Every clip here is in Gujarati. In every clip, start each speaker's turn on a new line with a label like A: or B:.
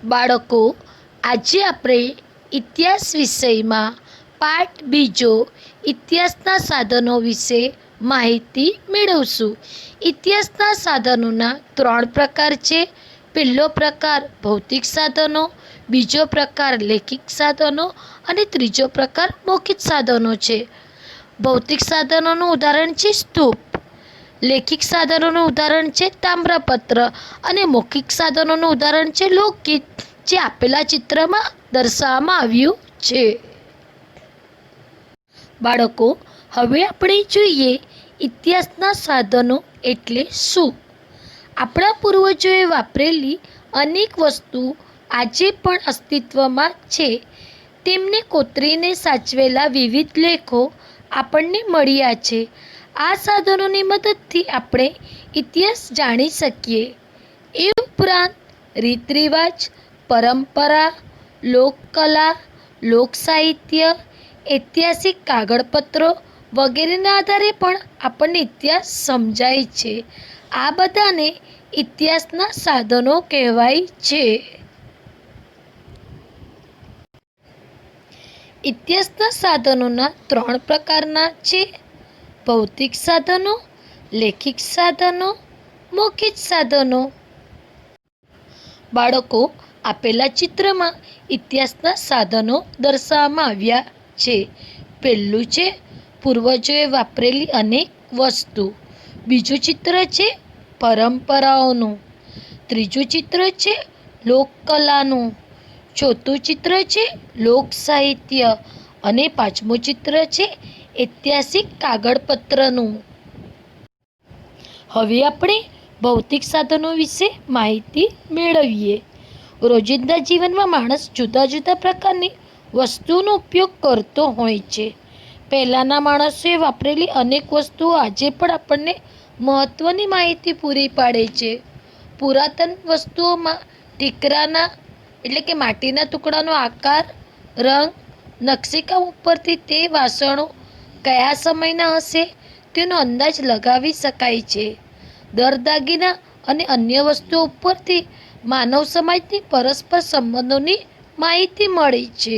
A: બાળકો, આજે આપણે ઇતિહાસ વિષયમાં પાઠ બીજો ઇતિહાસના સાધનો વિશે માહિતી મેળવશું. ઇતિહાસના સાધનોના 3 પ્રકાર છે. પહેલો પ્રકાર ભૌતિક સાધનો, બીજો પ્રકાર લેખિત સાધનો અને ત્રીજો પ્રકાર મૌખિક સાધનો છે. ભૌતિક સાધનોનું ઉદાહરણ છે સ્તૂપ, લેખિત સાધનોનું ઉદાહરણ છે તામ્રપત્ર અને મૌખિક સાધનોનું ઉદાહરણ છે લોકગીત, જે આપેલા ચિત્રમાં દર્શાવવામાં આવ્યું છે. બાળકો, હવે આપણે જોઈએ ઇતિહાસના સાધનો એટલે શું. આપણા પૂર્વજોએ વાપરેલી અનેક વસ્તુ આજે પણ અસ્તિત્વમાં છે. તેમને કોતરીને સાચવેલા વિવિધ લેખો આપણને મળ્યા છે. આ સાધનોની મદદથી આપણે ઇતિહાસ જાણી શકીએ. એ ઉપરાંત રીત રિવાજ, પરંપરા, લોકકલા, લોકસાહિત્ય, ઐતિહાસિક કાગળપત્રો વગેરેના આધારે પણ આપણને ઇતિહાસ સમજાય છે. આ બધાને ઇતિહાસના સાધનો કહેવાય છે. ઇતિહાસના સાધનોના 3 પ્રકારના છે: ભૌતિક સાધનો, લેખિત સાધનો, મૌખિક સાધનો. બાળકો, આપેલા ચિત્રમાં ઇતિહાસના સાધનો દર્શાવવામાં આવ્યા છે. પહેલું છે પૂર્વજોએ વાપરેલી અનેક વસ્તુ. બીજું ચિત્ર છે પરંપરાઓનું. ત્રીજું ચિત્ર છે લોકકલાનું. ચોથું ચિત્ર છે લોક સાહિત્ય અને પાંચમું ચિત્ર છે ઐતિહાસિક કાગળપત્રનું. હવે આપણે ભૌતિક સાધનો વિશે માહિતી મેળવીએ. રોજિંદા જીવનમાં માણસ જુદા જુદા પ્રકારની વસ્તુઓનો ઉપયોગ કરતો હોય છે. પહેલાંના માણસોએ વાપરેલી અનેક વસ્તુઓ આજે પણ આપણને મહત્ત્વની માહિતી પૂરી પાડે છે. પુરાતન વસ્તુઓમાં ઠીકરાના એટલે કે માટીના ટુકડાનો આકાર, રંગ, નકશીકામ ઉપરથી તે વાસણો કયા સમયના હશે તેનો અંદાજ લગાવી શકાય છે. દાગીના અને અન્ય વસ્તુઓ ઉપરથી માનવ સમાજની પરસ્પર સંબંધોની માહિતી મળે છે.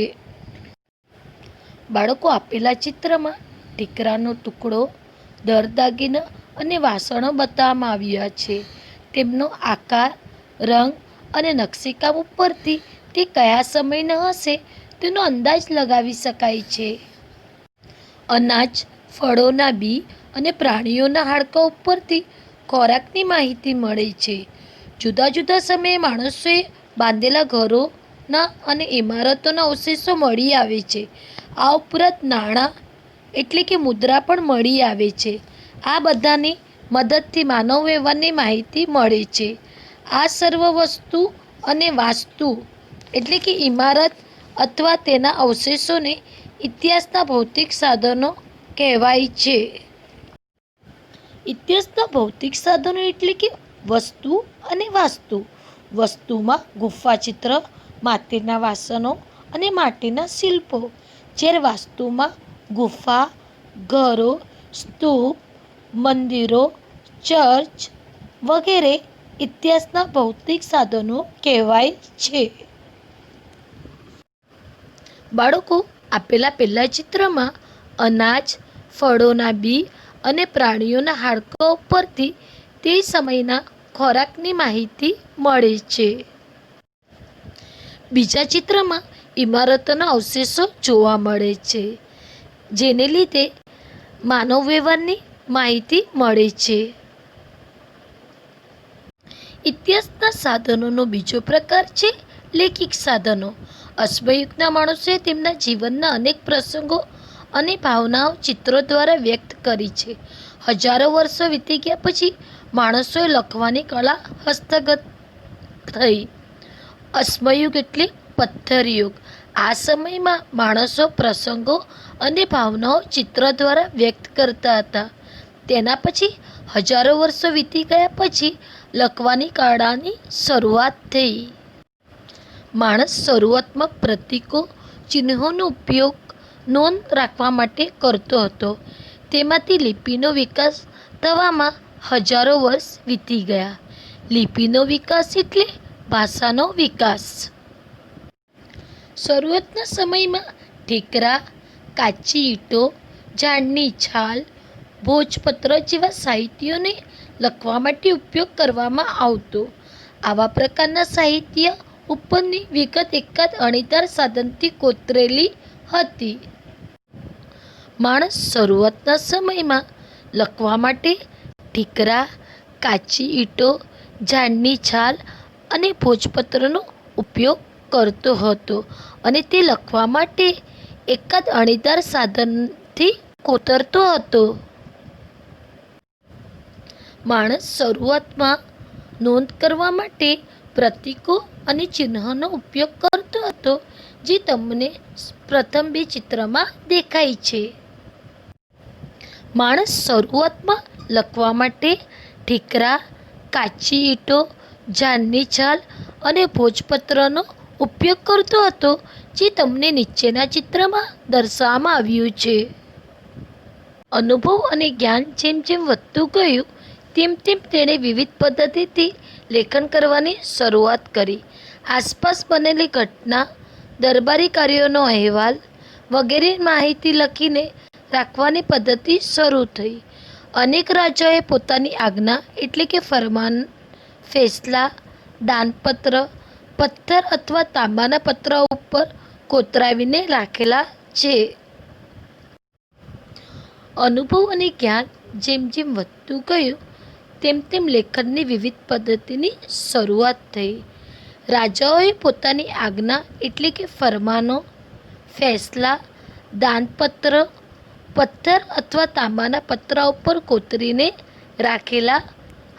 A: બાળકો, આપેલા ચિત્રમાં ઠીકરાનો ટુકડો, દાગીના અને વાસણો બતાવવામાં આવ્યા છે. તેમનો આકાર, રંગ અને નકશીકામ ઉપરથી તે કયા સમયના હશે તેનો અંદાજ લગાવી શકાય છે. અનાજ, ફળોના બી અને પ્રાણીઓના હાડકાં ઉપરથી ખોરાકની માહિતી મળે છે. જુદા જુદા સમયે માણસોએ બાંધેલા ઘરોના અને ઇમારતોના અવશેષો મળી આવે છે. આ ઉપરાંત નાણાં એટલે કે મુદ્રા પણ મળી આવે છે. આ બધાની મદદથી માનવ વ્યવહારની માહિતી મળે છે. આ સર્વ વસ્તુ અને વાસ્તુ એટલે કે ઇમારત અથવા તેના અવશેષોને ઇતિહાસના ભૌતિક સાધનો કહેવાય છે. ઇતિહાસના ભૌતિક સાધનો એટલે કે વસ્તુ અને વાસ્તુ. વસ્તુમાં ગુફાચિત્ર, માટીના વાસણો અને માટીના શિલ્પો, જ્યારે વાસ્તુમાં ગુફા, ઘરો, સ્તૂપ, મંદિરો, ચર્ચ વગેરે ઇતિહાસના ભૌતિક સાધનો કહેવાય છે. બાળકો, આપેલા પહેલા ચિત્રમાં અનાજ, ફળોના બી અને પ્રાણીઓના હાડકાં ઉપરથી તે સમયના ખોરાકની માહિતી મળે છે. બીજા ચિત્રમાં ઇમારતોના અવશેષો જોવા મળે છે, જેને લીધે માનવ વ્યવહારની માહિતી મળે છે. ઇતિહાસના સાધનોનો બીજો પ્રકાર છે લેખિત સાધનો. અશ્મયુગના માણસોએ તેમના જીવનના અનેક પ્રસંગો અને ભાવનાઓ ચિત્રો દ્વારા વ્યક્ત કરી છે. હજારો વર્ષો વીતી ગયા પછી માણસોએ લખવાની કળા હસ્તગત થઈ. અશ્મયુગ એટલે પથ્થરયુગ. આ સમયમાં માણસો પ્રસંગો અને ભાવનાઓ ચિત્ર દ્વારા વ્યક્ત કરતા હતા. તેના પછી હજારો વર્ષો વીતી ગયા પછી લખવાની કળાની શરૂઆત થઈ. માણસ શરૂઆતમાં પ્રતીકો, ચિહ્નોનો ઉપયોગ નોંધ રાખવા માટે કરતો હતો. તેમાંથી લિપિનો વિકાસ થવામાં હજારો વર્ષ વીતી ગયા. લિપિનો વિકાસ એટલે ભાષાનો વિકાસ. શરૂઆતના સમયમાં ઠીકરા, કાચી ઈંટો, ઝાડની છાલ, ભોજપત્ર જેવા સાહિત્યોને લખવા માટે ઉપયોગ કરવામાં આવતો. આવા પ્રકારના સાહિત્ય ઉપરની વિગત એકાદ અણીદાર સાધનથી કોતરેલી હતી. માણસ શરૂઆતના સમયમાં લખવા માટે ઠીકરા, કાચી ઈંટો, ઝાડની છાલ અને ભોજપત્રનો ઉપયોગ કરતો હતો અને તે લખવા માટે એકાદ અણીદાર સાધનથી કોતરતો હતો. માણસ શરૂઆતમાં નોંધ કરવા માટે પ્રતીકો અને ચિહ્નોનો ઉપયોગ કરતો હતો, જે તમને પ્રથમ બે ચિત્રમાં દેખાય છે. માણસ શરૂઆતમાં લખવા માટે ઠીકરા, કાચી ઈંટો, ઝાડની છાલ અને ભોજપત્રનો ઉપયોગ કરતો હતો, જે તમને નીચેના ચિત્રમાં દર્શાવવામાં આવ્યું છે. અનુભવ અને જ્ઞાન જેમ જેમ વધતું ગયું તેમ તેમ તેણે વિવિધ પદ્ધતિથી લેખન કરવાની શરૂઆત કરી. આસપાસ બનેલી ઘટના, દરબારી કાર્યોનો અહેવાલ વગેરે માહિતી લખીને રાખવાની પદ્ધતિ શરૂ થઈ. અનેક રાજાએ પોતાની આજ્ઞા એટલે કે ફરમાન, ફેસલા, દાનપત્ર પથ્થર અથવા તાંબાના પતરા ઉપર કોતરાવીને રાખેલા છે. અનુભવ અને જ્ઞાન જેમ જેમ વધતું ગયું તેમ તેમ લેખનની વિવિધ પદ્ધતિની શરૂઆત થઈ. રાજાઓએ પોતાની આજ્ઞા એટલે કે ફરમાનો, ફેસલા, દાનપત્ર પથ્થર અથવા તાંબાના પતરા ઉપર કોતરીને રાખેલા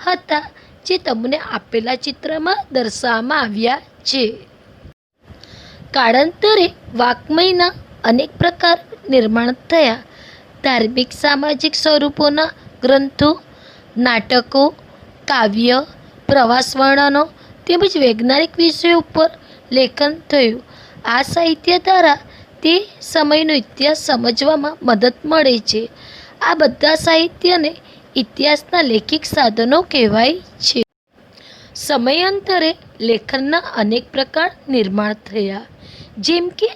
A: હતા, જે તમને આપેલા ચિત્રમાં દર્શાવવામાં આવ્યા છે. કાળાંતરે વાङ्મયના અનેક પ્રકાર નિર્માણ થયા. ધાર્મિક સામાજિક સ્વરૂપોના ગ્રંથો, નાટકો, કાવ્ય, પ્રવાસ વર્ણનો તેમજ વૈજ્ઞાનિક વિષયો ઉપર લેખન થયું. આ સાહિત્ય દ્વારા તે સમયનો ઇતિહાસ સમજવામાં મદદ મળે છે. આ બધા સાહિત્યને ઇતિહાસના લેખિક સાધનો કહેવાય છે. સમયાંતરે લેખનના અનેક પ્રકાર નિર્માણ થયા, જેમ કે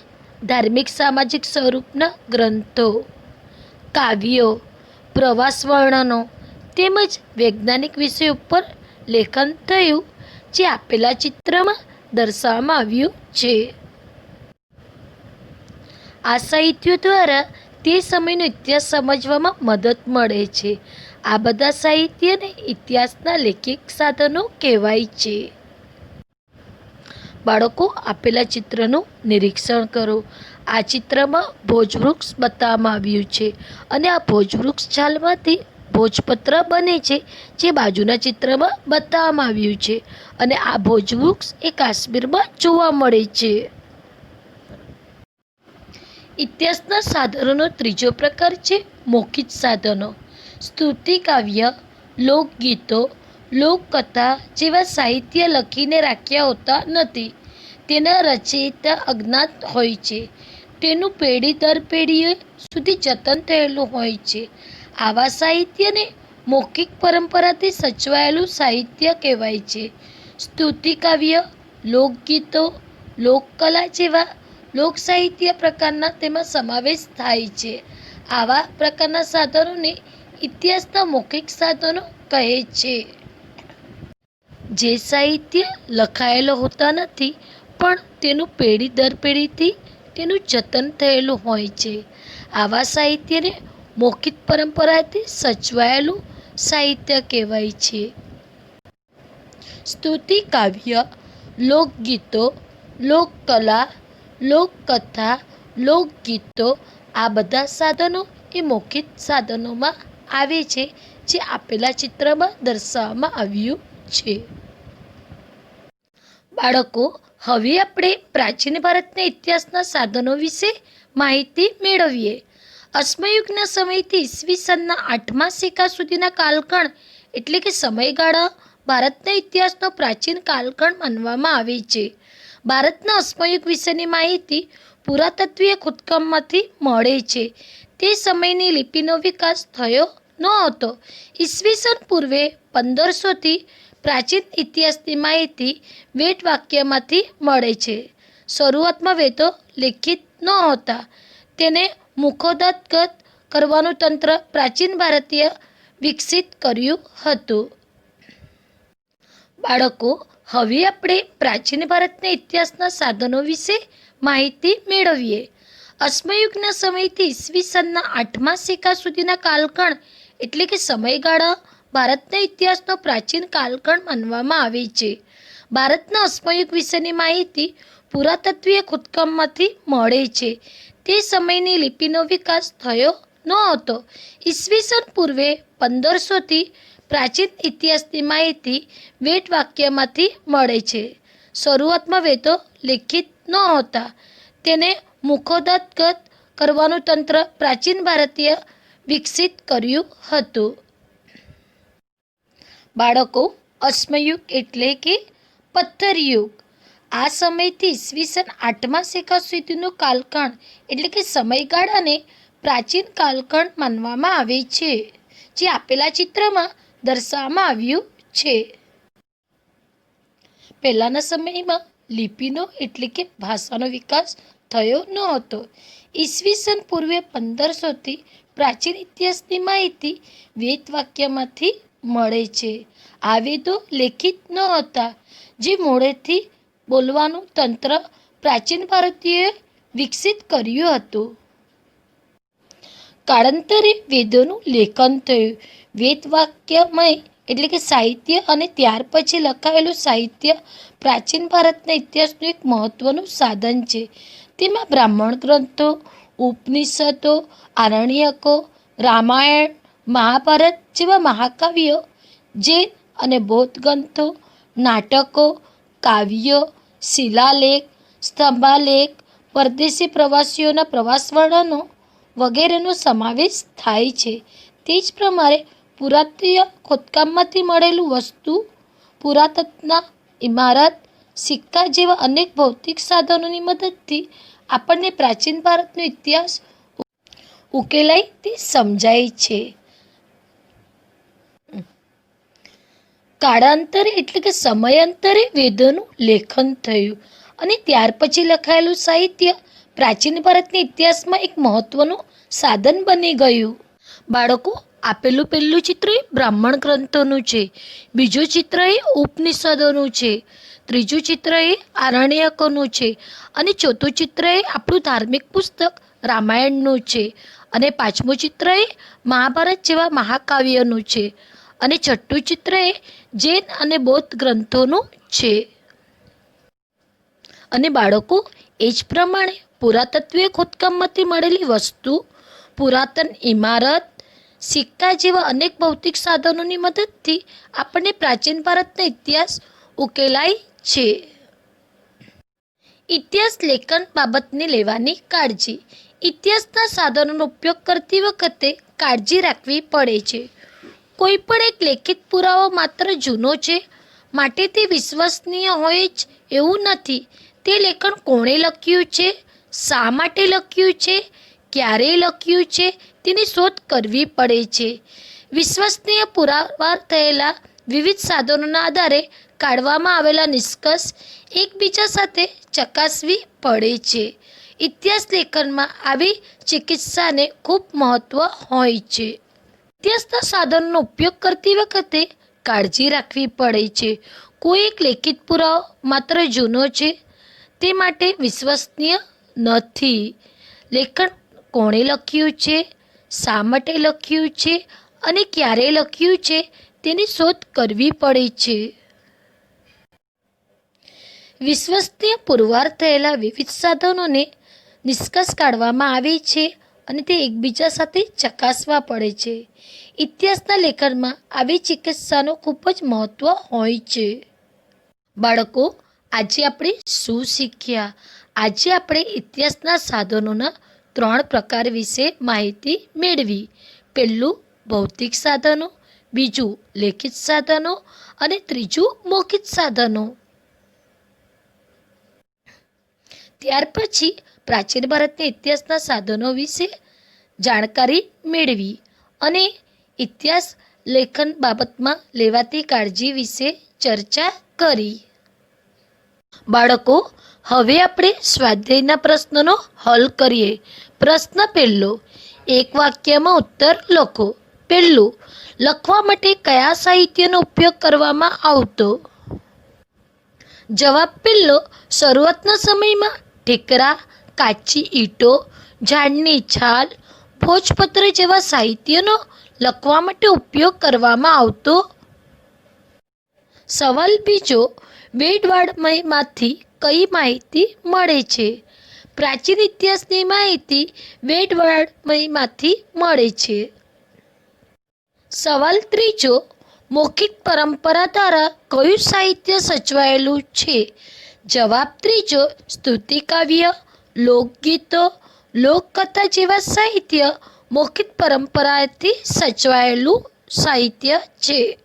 A: ધાર્મિક સામાજિક સ્વરૂપના ગ્રંથો, કાવ્યો, પ્રવાસ વર્ણનો તેમજ વૈજ્ઞાનિક વિષય ઉપર લેખન થયું, જે આપેલા ચિત્રમાં દર્શાવવામાં આવ્યું છે. આ સાહિત્યો દ્વારા તે સમયનો ઇતિહાસ સમજવામાં મદદ મળે છે. આ બધા સાહિત્યને ઇતિહાસના લેખિક સાધનો કહેવાય છે. બાળકો, આપેલા ચિત્રનું નિરીક્ષણ કરો. આ ચિત્રમાં ભોજવૃક્ષ બતાવવામાં આવ્યું છે અને આ ભોજવૃક્ષ છાલમાંથી ભોજપત્ર બને છે, જે બાજુના ચિત્રમાં બતાવવામાં આવ્યું છે. અને આ ભોજવૃક્ષ એ કાશ્મીરમાં જોવા મળે છે. ઇતિહાસના સાધનોનો ત્રીજો પ્રકાર છે મૌખિક સાધનો. સ્તુતિ કાવ્ય, લોકગીતો, લોકકથા જેવા સાહિત્ય લખીને રાખ્યા હોતા નથી. તેના રચયિતા અજ્ઞાત હોય છે. તેનું પેઢી દર પેઢીએ સુધી જતન થયેલું હોય છે. આવા સાહિત્યને મૌખિક પરંપરાથી સચવાયેલું સાહિત્ય કહેવાય છે. સ્તુતિ કાવ્ય, લોકગીતો, લોકકલા જેવા લોક સાહિત્ય પ્રકારના તેમાં સમાવેશ થાય છે. આવા પ્રકારના સાધનોને ઇતિહાસના મૌખિક સાધનો કહે છે. જે સાહિત્ય લખાયેલો હોતા નથી, પણ તેનું પેઢી દર પેઢીથી તેનું જતન થયેલું હોય છે. આવા સાહિત્યને મૌખિક પરંપરાથી સચવાયેલું સાહિત્ય કહેવાય છે. સ્તુતિ કાવ્ય, લોકગીતો, લોકકલા, લોકકથા, લોકગીતો આ બધા સાધનો એ મૌખિક સાધનોમાં આવે છે, જે આપેલા ચિત્રમાં દર્શાવવામાં આવ્યું છે. બાળકો, હવે આપણે પ્રાચીન ભારતના ઇતિહાસના સાધનો વિશે માહિતી મેળવીએ. અશ્મયુગના સમયથી ઈસવીસનના 8મા સિક્કા સુધીના કાલખંડ એટલે કે સમયગાળા ભારતના ઇતિહાસનો પ્રાચીન કાલખંડ માનવામાં આવે છે. ભારતના અશ્મયુગ વિશેની માહિતી પુરાતત્વીય ખોદકામમાંથી મળે છે. તે સમયની લિપિનો વિકાસ થયો ન હતો. ઈસવીસન પૂર્વે 1500થી પ્રાચીન ઇતિહાસની માહિતી વેદ વાક્યમાંથી મળે છે. શરૂઆતમાં વેદો લેખિત નહોતા. તેને મુખોદ્ગત કરવાનું તંત્ર પ્રાચીન ભારતીય વિકસિત કર્યું હતું. બાળકો, હવે આપણે પ્રાચીન ભારતના ઇતિહાસના સાધનો વિશે માહિતી મેળવીએ. અશ્મયુગના સમયથી ઈસવીસનના 8મા સિક્કા સુધીના કાલખંડ એટલે કે સમયગાળા ભારતના ઇતિહાસનો પ્રાચીન કાલખંડ માનવામાં આવે છે. ભારતના અશ્મયુગ વિશેની માહિતી પુરાતત્વીય ખોદકામમાંથી મળે છે. તે સમયની લિપિનો વિકાસ થયો નહોતો. ઈસવીસન પૂર્વે 1500થી પ્રાચીન ઇતિહાસની માહિતી વેદ વાક્યમાંથી મળે છે. શરૂઆતમાં વેદો લેખિત નહોતા. તેને મુખોદ્ગત કરવાનું તંત્ર પ્રાચીન ભારતીય વિકસિત કર્યું હતું. બાળકો, અશ્મયુગ એટલે કે પથ્થરયુગ. આ સમયથી ઈસવીસન 8મા સિક્કા સુધીનો કાલખંડ એટલે કે સમયગાળાને પ્રાચીન કાલખંડ માનવામાં આવે છે, જે આપેલા ચિત્રમાં દર્શાવવામાં આવ્યું છે. પહેલાંના સમયમાં લિપિનો એટલે કે ભાષાનો વિકાસ થયો નહોતો. ઈસવીસન પૂર્વે 1500થી પ્રાચીન ઇતિહાસની માહિતી વેદ વાક્યમાંથી મળે છે. આ વેદો લેખિત નહોતા, જે મોઢેથી બોલવાનું તંત્ર પ્રાચીન ભારતીયોએ વિકસિત કર્યું હતું. કાળાંતરે વેદોનું લેખન થયું. વેદ વાક્યમય એટલે કે સાહિત્ય અને ત્યાર પછી લખાયેલું સાહિત્ય પ્રાચીન ભારતના ઇતિહાસનું એક મહત્વનું સાધન છે. તેમાં બ્રાહ્મણ ગ્રંથો, ઉપનિષદો, આરણ્યકો, રામાયણ, મહાભારત જેવા મહાકાવ્યો, જૈન અને બૌદ્ધ ગ્રંથો, નાટકો, કાવ્યો, શિલાલેખ, સ્તંભાલેખ, પરદેશી પ્રવાસીઓના પ્રવાસ વર્ણનો વગેરેનો સમાવેશ થાય છે. તે જ પ્રમાણે પુરાતત્વીય ખોદકામમાંથી મળેલું વસ્તુ, પુરાતત્વના ઇમારત, સિક્કા જેવા અનેક ભૌતિક સાધનોની મદદથી આપણને પ્રાચીન ભારતનો ઇતિહાસ ઉકેલાય તે સમજાય છે. કાળાંતરે એટલે કે સમયાંતરે વેદોનું લેખન થયું અને ત્યાર પછી લખાયેલું સાહિત્ય પ્રાચીન ભારતના ઇતિહાસમાં એક મહત્વનું સાધન બની ગયું. બાળકો, આપેલું પહેલું ચિત્ર એ બ્રાહ્મણ ગ્રંથોનું છે, બીજું ચિત્ર એ ઉપનિષદોનું છે, ત્રીજું ચિત્ર એ આરણ્યકોનું છે અને ચોથું ચિત્ર એ આપણું ધાર્મિક પુસ્તક રામાયણનું છે અને પાંચમું ચિત્ર એ મહાભારત જેવા મહાકાવ્યનું છે અને છઠ્ઠું ચિત્ર એ જૈન અને બૌદ્ધ ગ્રંથોનું છે. અને બાળકો, એ જ પ્રમાણે પુરાતત્વીય ખોદકામમાંથી મળેલી વસ્તુ, પુરાતન ઇમારત, સિક્કા જેવા અનેક ભૌતિક સાધનોની મદદથી આપણને પ્રાચીન ભારતનો ઇતિહાસ ઉકેલાય છે. ઇતિહાસ લેખન બાબતની લેવાની કાળજી. ઇતિહાસના સાધનોનો ઉપયોગ કરતી વખતે કાળજી રાખવી પડે છે. કોઈ પણ એક લેખિત પુરાવો માત્ર જૂનો છે માટે તે વિશ્વસનીય હોય જ એવું નથી. તે લેખન કોણે લખ્યું છે, શા માટે લખ્યું છે, ક્યારે લખ્યું છે તેની શોધ કરવી પડે છે. વિશ્વસનીય પુરાવા થયેલા વિવિધ સાધનોના આધારે કાઢવામાં આવેલા નિષ્કર્ષ એકબીજા સાથે ચકાસવી પડે છે. ઇતિહાસ લેખનમાં આવી ચિકિત્સાને ખૂબ મહત્વ હોય છે. ઇતિહાસના સાધનોનો ઉપયોગ કરતી વખતે કાળજી રાખવી પડે છે. કોઈ એક લેખિત પુરાવો માત્ર જૂનો છે તે માટે વિશ્વસનીય નથી. લેખન કોણે લખ્યું છે, શા માટે લખ્યું છે અને ક્યારે લખ્યું છે તેની શોધ કરવી પડે છે. વિશ્વસનીય પુરવાર થયેલા વિવિધ સાધનોને નિષ્કર્ષ કાઢવામાં આવે છે અને તે એકબીજા સાથે ચકાસવા પડે છે. ઇતિહાસના લેખનમાં આવી ચિકિત્સાનું ખૂબ જ મહત્વ હોય છે. બાળકો, આજે આપણે શું શીખ્યા? આજે આપણે ઇતિહાસના સાધનોના 3 પ્રકાર વિશે માહિતી મેળવી. પહેલું ભૌતિક સાધનો, બીજું લેખિત સાધનો અને ત્રીજું મૌખિક સાધનો. ત્યાર પછી પ્રાચીન ભારતના ઇતિહાસના સાધનો વિશે જાણકારી મેળવી અને ઇતિહાસ લેખન બાબતમાં લેવાતી કાળજી વિશે ચર્ચા કરી. બાળકો, હવે આપણે સ્વાધ્યાયના પ્રશ્નનો હલ કરીએ. પ્રશ્ન પહેલો, એક વાક્યમાં ઉત્તર લખો. પહેલું, લખવા માટે કયા સાહિત્યનો ઉપયોગ કરવામાં આવતો? જવાબ પહેલો, શરૂઆતના સમયમાં ઠેકરા, કાચી ઈંટો, ઝાડની છાલ, ભોજપત્ર જેવા સાહિત્યનો લખવા માટે ઉપયોગ કરવામાં આવતો. સવાલ બીજો, વેદવાङ्મયમાંથી કઈ માહિતી મળે છે? પ્રાચીન ઇતિહાસની માહિતી વેદવાङ्મયમાંથી મળે છે. સવાલ ત્રીજો, મૌખિક પરંપરા દ્વારા કયું સાહિત્ય સચવાયેલું છે? જવાબ ત્રીજો, સ્તુતિકાવ્ય, લોકગીતો, લોકકથા જેવા સાહિત્ય મૌખિક પરંપરાથી સચવાયેલું સાહિત્ય છે.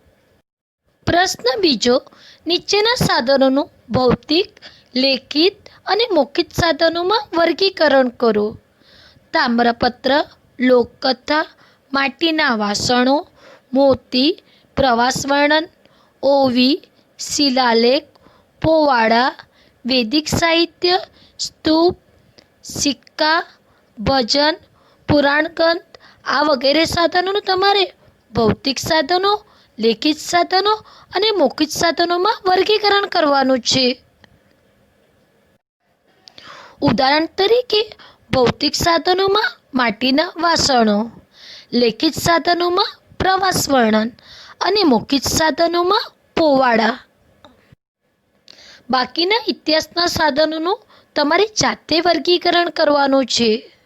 A: પ્રશ્ન બીજો, નીચેના સાધનોનું ભૌતિક, લેખિત અને મૌખિક સાધનોમાં વર્ગીકરણ કરો. તામ્રપત્ર, લોકકથા, માટીના વાસણો, મોતી, પ્રવાસ વર્ણન, ઓવી, શિલાલેખ, પોવાડા, વૈદિક સાહિત્ય, સ્તૂપ, સિક્કા, ભજન, પુરાણ ગ્રંથ. આ વગેરે સાધનોનું તમારે ભૌતિક સાધનો, લેખિત સાધનો અને મૌખિક સાધનોમાં વર્ગીકરણ કરવાનું છે. ઉદાહરણ તરીકે, ભૌતિક સાધનોમાં માટીના વાસણો, લેખિત સાધનોમાં પ્રવાસ વર્ણન અને મૌખિક સાધનોમાં પોવાડા. બાકીના ઇતિહાસના સાધનોનું તમારે જાતે વર્ગીકરણ કરવાનું છે.